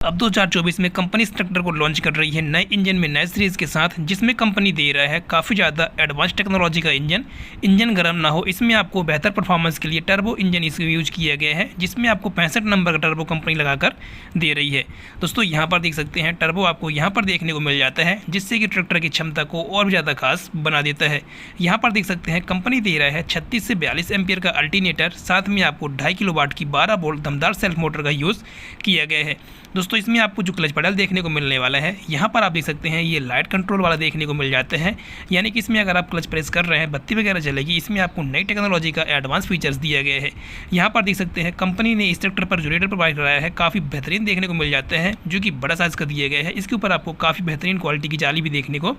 अब 2024 में कंपनी इस ट्रैक्टर को लॉन्च कर रही है नए इंजन में नए सीरीज़ के साथ, जिसमें कंपनी दे रहा है काफ़ी ज़्यादा एडवांस टेक्नोलॉजी का इंजन गर्म ना हो इसमें आपको बेहतर परफॉर्मेंस के लिए टर्बो इंजन इसमें यूज किया गया है, जिसमें आपको 65 नंबर का टर्बो कंपनी लगाकर दे रही है। दोस्तों यहाँ पर देख सकते हैं टर्बो आपको यहाँ पर देखने को मिल जाता है, जिससे कि ट्रैक्टर की क्षमता को और भी ज़्यादा खास बना देता है। यहाँ पर देख सकते हैं कंपनी दे रहा है 36 से 42 एम्पियर का अल्टरनेटर, साथ में आपको 2.5 किलोवाट की 12 वोल्ट दमदार सेल्फ मोटर का यूज़ किया गया है। दोस्तों इसमें आपको जो क्लच पेडल देखने को मिलने वाला है, यहाँ पर आप देख सकते हैं ये लाइट कंट्रोल वाला देखने को मिल जाता है, यानी कि इसमें अगर आप क्लच प्रेस कर रहे हैं बत्ती वगैरह जलेगी। इसमें आपको नई टेक्नोलॉजी का एडवांस फीचर्स दिया गया है। यहाँ पर देख सकते हैं कंपनी ने इस ट्रैक्टर पर जो रेडर प्रोवाइड कराया है काफ़ी बेहतरीन देखने को मिल जाता है, जो कि बड़ा साइज़ का दिया गया है। इसके ऊपर आपको काफ़ी बेहतरीन क्वालिटी की जाली भी देखने को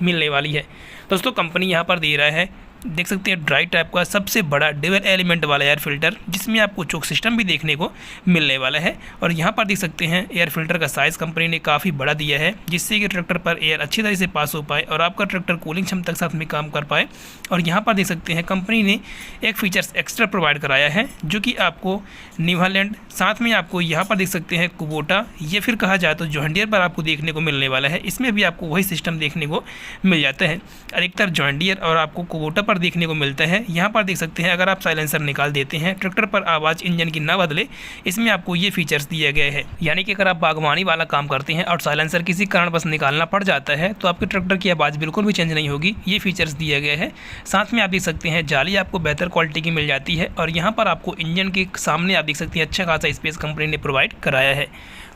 मिलने वाली है। दोस्तों कंपनी यहाँ पर दे रहा है, देख सकते हैं ड्राई टाइप का सबसे बड़ा डुअल एलिमेंट वाला एयर फिल्टर, जिसमें आपको चोक सिस्टम भी देखने को मिलने वाला है। और यहाँ पर देख सकते हैं एयर फिल्टर का साइज़ कंपनी ने काफ़ी बड़ा दिया है, जिससे कि ट्रैक्टर पर एयर अच्छी तरह से पास हो पाए और आपका ट्रैक्टर कूलिंग क्षमता के साथ में काम कर पाए। और यहाँ पर देख सकते हैं कंपनी ने एक फीचर्स एक्स्ट्रा प्रोवाइड कराया है, जो कि आपको न्यूजीलैंड, साथ में आपको यहाँ पर देख सकते हैं कुबोटा, ये फिर कहा जाए तो जॉन डियर पर आपको देखने को मिलने वाला है। इसमें भी आपको वही सिस्टम देखने को मिल जाता है, अधिकतर जॉन डियर और आपको कुबोटा पर देखने को मिलता है। यहाँ पर देख सकते हैं अगर आप साइलेंसर निकाल देते हैं ट्रैक्टर पर आवाज़ इंजन की ना बदले, इसमें आपको ये फीचर्स दिया गया है। यानी कि अगर आप बागवानी वाला काम करते हैं और साइलेंसर किसी कारण बस निकालना पड़ जाता है तो आपके ट्रैक्टर की आवाज़ बिल्कुल भी चेंज नहीं होगी, ये फीचर्स दिया गया है। साथ में आप देख सकते हैं जाली आपको बेहतर क्वालिटी की मिल जाती है। और यहाँ पर आपको इंजन के सामने आप देख सकते हैं अच्छा खासा स्पेस कंपनी ने प्रोवाइड कराया है।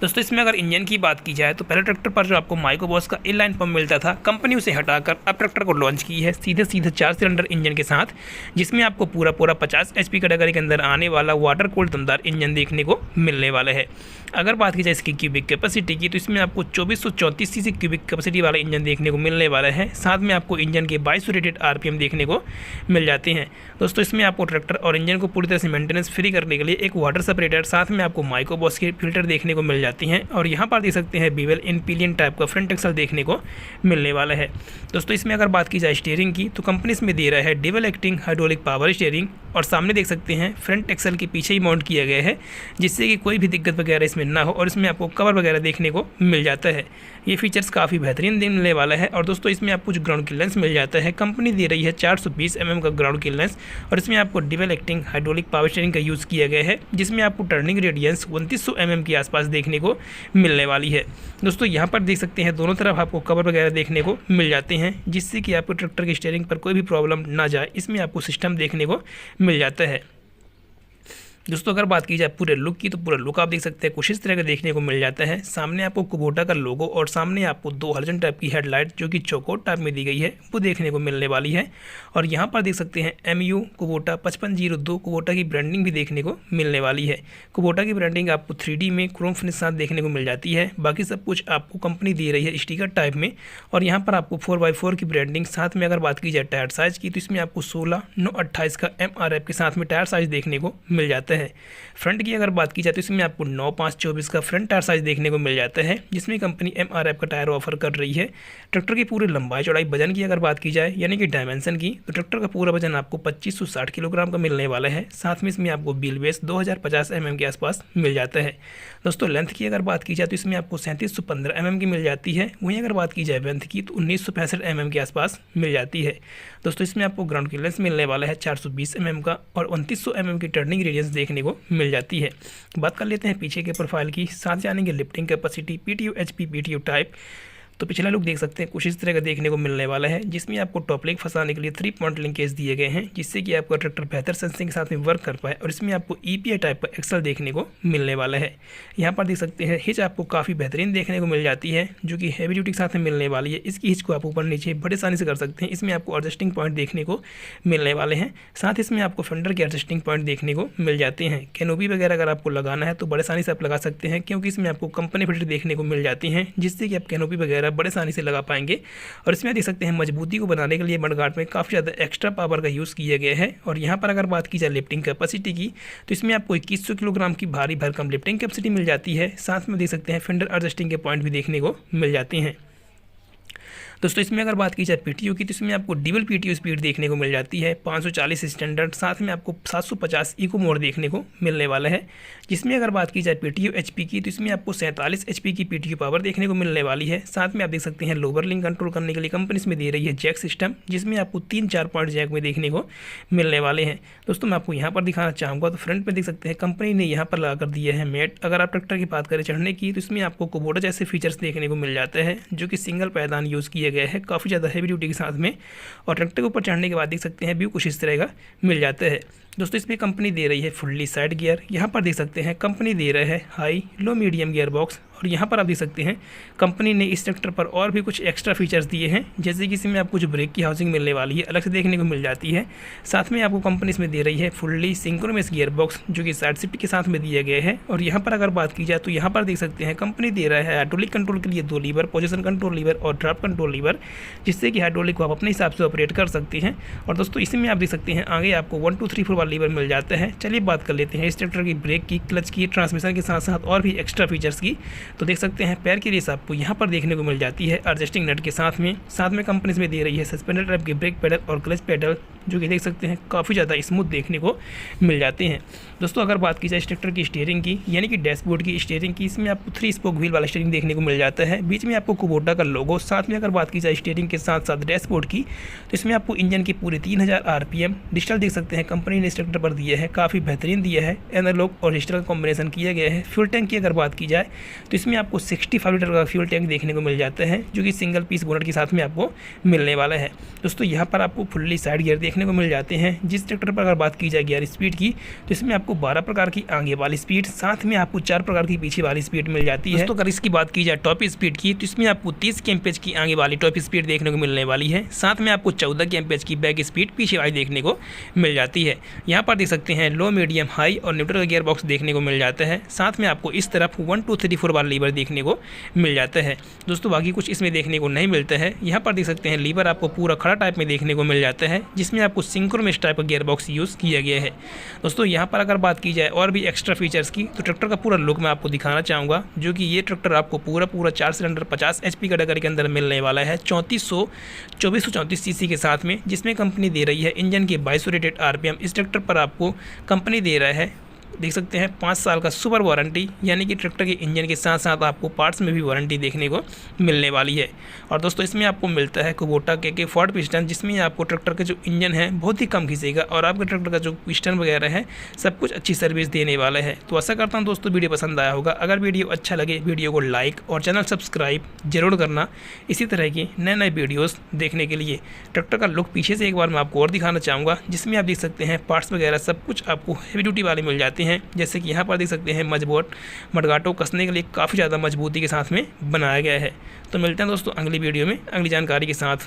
दोस्तों इसमें अगर इंजन की बात की जाए तो पहले ट्रैक्टर पर जो आपको माइक्रोबॉस का इनलाइन पंप मिलता था, कंपनी उसे हटाकर अब ट्रैक्टर को लॉन्च की है सीधे 4 सिलेंडर इंजन के साथ, जिसमें आपको पूरा 50 HP कैटेगरी के अंदर आने वाला वाटर कूल्ड दमदार इंजन देखने को मिलने वाला है। अगर बात की जाए इसकी क्यूबिक कैपेसिटी की तो इसमें आपको 2434 सीसी क्यूबिक कैपेसिटी वाला इंजन देखने को मिलने वाला है। साथ में आपको इंजन के 2200 रेटेड RPM देखने को मिल जाते हैं। दोस्तों इसमें आपको ट्रैक्टर और इंजन को पूरी तरह से मेंटेनेंस फ्री करने के लिए एक वाटर सेपरेटर, साथ में आपको माइक्रोबॉस के फिल्टर देखने को मिल जाती हैं। और यहाँ पर देख सकते हैं बीवेल इन पिलियन टाइप का फ्रंट एक्सल देखने को मिलने वाला है। दोस्तों इसमें अगर बात की जाए स्टीयरिंग की तो कंपनी इसमें दे रहा है double acting hydraulic power steering, और सामने देख सकते हैं फ्रंट एक्सल के पीछे ही माउंट किया गया है, जिससे कि कोई भी दिक्कत वगैरह इसमें ना हो। और इसमें आपको कवर वगैरह देखने को मिल जाता है। ये फीचर्स काफ़ी बेहतरीन मिलने वाला है। और दोस्तों इसमें आपको जो ग्राउंड क्लियरेंस मिल जाता है, कंपनी दे रही है 420 mm का ग्राउंड क्लियरेंस, और इसमें आपको double acting hydraulic power steering का यूज़ किया गया है, जिसमें आपको टर्निंग रेडियंस 2900 mm के आसपास देखने को मिलने वाली है। दोस्तों यहाँ पर देख सकते हैं दोनों तरफ आपको कवर वगैरह देखने को मिल जाते हैं, जिससे कि आपको ट्रैक्टर की स्टीयरिंग पर कोई भी प्रॉब्लम ना जाए, इसमें आपको सिस्टम देखने को मिल जाता है। दोस्तों अगर बात की जाए पूरे लुक की तो पूरा लुक आप देख सकते हैं कुछ इस तरह का देखने को मिल जाता है। सामने आपको कुबोटा का लोगो और सामने आपको 2 हलोजन टाइप की हेडलाइट जो कि चौकोर टाइप में दी गई है वो देखने को मिलने वाली है। और यहाँ पर देख सकते हैं MU कुबोटा 5502 कुबोटा की ब्रांडिंग भी देखने को मिलने वाली है। कुबोटा की ब्रांडिंग आपको 3D में क्रोम फिनिश साथ देखने को मिल जाती है। बाकी सब कुछ आपको कंपनी दे रही है स्टिकर टाइप में। और यहाँ पर आपको 4x4 की ब्रांडिंग, साथ में अगर बात की जाए टायर साइज़ की तो इसमें आपको 16/9/28 का MRF के साथ में टायर साइज़ देखने को मिल जाता है। फ्रंट की अगर बात की जाए तो इसमें आपको 9/5/24 का फ्रंट टायर साइज देखने को मिल जाता है, जिसमें कंपनी MRF का टायर ऑफर कर रही है। ट्रैक्टर की पूरी लंबाई चौड़ाई वजन की अगर बात की जाए यानी कि डायमेंशन की तो ट्रैक्टर का पूरा वजन आपको 2560 किलोग्राम का मिलने वाला है। साथ में इसमें आपको व्हील बेस 2050 mm के आसपास मिल जाता है। दोस्तों लेंथ की अगर बात की जाए तो इसमें आपको 3715 mm की मिल जाती है। वहीं अगर बात की जाए लेंथ की तो 1965 mm के आसपास मिल जाती है। दोस्तों इसमें आपको ग्राउंड क्लियरेंस मिलने वाला है 420 mm का, और 2900 mm की टर्निंग रेडियंस देखने को मिल जाती है। बात कर लेते हैं पीछे के प्रोफाइल की, साथ जानेंगे lifting capacity, PTO HP PTO type. तो पिछला लुक देख सकते हैं कुछ इस तरह का देखने को मिलने वाला है, जिसमें आपको टॉप लिंक फंसाने के लिए 3 पॉइंट लिंकेज दिए गए हैं, जिससे कि आपका ट्रैक्टर बेहतर सेंसिंग के साथ में वर्क कर पाए। और इसमें आपको EPI टाइप का एक्सल देखने को मिलने वाला है। यहाँ पर देख सकते हैं हिच आपको काफ़ी बेहतरीन देखने को मिल जाती है, जो कि हैवी ड्यूटी के साथ में मिलने वाली है। इसकी हिच को आप ऊपर नीचे बड़े आसानी से कर सकते हैं। इसमें आपको एडजस्टिंग पॉइंट देखने को मिलने वाले हैं। साथ इसमें आपको फेंडर के एडजस्टिंग पॉइंट देखने को मिल जाते हैं। कैनोपी वगैरह अगर आपको लगाना है तो बड़े आसानी से आप लगा सकते हैं, क्योंकि इसमें आपको कंपनी फिल्टर देखने को मिल जाती हैं, जिससे कि आप कैनोपी वगैरह बड़े आसानी से लगा पाएंगे। और इसमें देख सकते हैं मजबूती को बनाने के लिए मडगार्ड में काफ़ी ज़्यादा एक्स्ट्रा पावर का यूज़ किया गया है। और यहाँ पर अगर बात की जाए लिफ्टिंग कैपेसिटी की तो इसमें आपको 2100 किलोग्राम की भारी भरकम लिफ्टिंग कैपेसिटी मिल जाती है। साथ में देख सकते हैं फेंडर एडजस्टिंग के पॉइंट भी देखने को मिल जाते हैं। दोस्तों इसमें अगर बात की जाए पीटीयू की, तो इसमें आपको डबल पीटीयू स्पीड देखने को मिल जाती है, 540 स्टैंडर्ड, साथ में आपको 750 इको मोड देखने को मिलने वाला है। जिसमें अगर बात की जाए पीटीयू एचपी की, तो इसमें आपको 47 एचपी की पीटीयू पावर देखने को मिलने वाली है। साथ में आप देख सकते हैं लोअर लिंक कंट्रोल करने के लिए कंपनी इसमें दे रही है जैक सिस्टम, जिसमें आपको 3-4 पॉइंट जैक में देखने को मिलने वाले हैं। दोस्तों मैं आपको यहाँ पर दिखाना चाहूँगा, तो फ्रंट में देख सकते हैं कंपनी ने यहाँ पर लगा कर दिया है मैट। अगर आप ट्रैक्टर की बात करें चढ़ने की, तो इसमें आपको कुबोटा जैसे फीचर्स देखने को मिल जाते हैं, जो कि सिंगल पायदान यूज़ किया गया है, काफ़ी ज़्यादा हैवी ड्यूटी के साथ में। और ट्रैक्टर के ऊपर चढ़ने के बाद देख सकते हैं व्यू कुछ इस तरह का मिल जाता है। दोस्तों इसमें कंपनी दे रही है फुल्ली साइड गियर, यहाँ पर देख सकते हैं कंपनी दे रहा है high low medium gear box. और यहाँ पर आप देख सकते हैं कंपनी ने इस ट्रैक्टर पर और भी कुछ एक्स्ट्रा फीचर्स दिए हैं, जैसे कि इसमें आपको जो ब्रेक की हाउसिंग मिलने वाली है अलग से देखने को मिल जाती है। साथ में आपको कंपनी इसमें दे रही है फुल्ली सिंक्रोनस गियर बॉक्स, जो कि साइड शिफ्ट के साथ में दिया गया है। और यहाँ पर अगर बात की जाए तो यहाँ पर देख सकते हैं कंपनी दे रहा है हाइड्रोलिक कंट्रोल के लिए 2 लीवर, पोजीशन कंट्रोल लीवर और ड्रॉप कंट्रोल लीवर, जिससे कि हाइड्रोलिक को आप अपने हिसाब से ऑपरेट कर सकते हैं। और दोस्तों इसमें आप देख सकते हैं आगे आपको 1 2 3 4 वाला लीवर मिल जाता है। चलिए बात कर लेते हैं इस ट्रैक्टर की ब्रेक की, क्लच की, ट्रांसमिशन के साथ साथ और भी एक्स्ट्रा फीचर्स की। तो देख सकते हैं पैर की रेस आपको यहाँ पर देखने को मिल जाती है एडजस्टिंग नट के साथ में कंपनी इसमें दे रही है सस्पेंडर टाइप के ब्रेक पेडल और क्लच पेडल, जो कि देख सकते हैं काफ़ी ज़्यादा स्मूथ देखने को मिल जाते हैं। दोस्तों अगर बात की जाए इस ट्रैक्टर की स्टीयरिंग की, यानी कि डैशबोर्ड की स्टीयरिंग की, इसमें आपको 3 स्पोक व्हील वाला स्टीयरिंग देखने को मिल जाता है। बीच में आपको कुबोटा का लोगो। साथ में अगर बात की जाए स्टीयरिंग के साथ साथ डैशबोर्ड की, तो इसमें आपको इंजन की पूरे 3000 RPM डिजिटल देख सकते हैं कंपनी ने इस ट्रैक्टर पर दिया है, काफ़ी बेहतरीन दिया है। एनालॉग और डिजिटल कॉम्बिनेशन किया गया है। फ्यूल टैंक की अगर बात की जाए तो इसमें आपको 65 लीटर का फ्यूल टैंक देखने को मिल जाता है, जो कि सिंगल पीस बोनट के साथ में आपको मिलने वाला है। दोस्तों यहाँ पर आपको फुल्ली साइड गियर देखने को मिल जाते हैं। जिस ट्रैक्टर पर अगर बात की जाए गियर स्पीड की, तो इसमें आपको 12 प्रकार की आगे वाली स्पीड, साथ में आपको 4 प्रकार की पीछे वाली स्पीड मिल जाती है। दोस्तों अगर इसकी बात की जाए टॉप स्पीड की, तो इसमें आपको 30 kmph की आगे वाली टॉप स्पीड देखने को मिलने वाली है। साथ में आपको 14 kmph की बैक स्पीड पीछे वाली देखने को मिल जाती है। यहाँ पर देख सकते हैं लो मीडियम हाई और न्यूट्रल का गियर बॉक्स देखने को मिल जाता है। साथ में आपको इस तरफ 1 2 3 4 वाला लीवर देखने को मिल जाता है। दोस्तों बाकी कुछ इसमें देखने को नहीं मिलता है। यहाँ पर देख सकते हैं लीवर आपको पूरा खड़ा टाइप में देखने को मिल जाता है, जिसमें आपको सिंक्रोनस टाइप का गियर बॉक्स यूज़ किया गया है। दोस्तों यहाँ पर अगर बात की जाए और भी एक्स्ट्रा फीचर्स की, तो ट्रैक्टर का पूरा लुक मैं आपको दिखाना चाहूँगा, जो कि ये ट्रैक्टर आपको पूरा 4 सिलेंडर 50 HP कैटेगरी के अंदर मिलने वाला है 2434 सीसी के साथ में, जिसमें कंपनी दे रही है इंजन की 2200 रेटेड RPM। इस ट्रैक्टर पर आपको कंपनी दे रहा है देख सकते हैं 5 साल का सुपर वारंटी, यानी कि ट्रैक्टर के इंजन के साथ साथ आपको पार्ट्स में भी वारंटी देखने को मिलने वाली है। और दोस्तों इसमें आपको मिलता है कुबोटा के फॉर्ड पिस्टन, जिसमें आपको ट्रैक्टर का जो इंजन है बहुत ही कम खींचेगा और आपके ट्रैक्टर का जो पिस्टन वगैरह है सब कुछ अच्छी सर्विस देने वाला है। तो आशा करता हूँ दोस्तों वीडियो पसंद आया होगा। अगर वीडियो अच्छा लगे वीडियो को लाइक और चैनल सब्सक्राइब जरूर करना, इसी तरह की नए वीडियोज़ देखने के लिए। ट्रैक्टर का लुक पीछे से एक बार मैं आपको और दिखाना चाहूँगा, जिसमें आप देख सकते हैं पार्ट्स वगैरह सब कुछ आपको हेवी ड्यूटी वाले मिल जाते हैं, जैसे कि यहाँ पर देख सकते हैं मजबूत मडगाटो कसने के लिए काफ़ी ज़्यादा मजबूती के साथ में बनाया गया है। तो मिलते हैं दोस्तों अगली वीडियो में अगली जानकारी के साथ।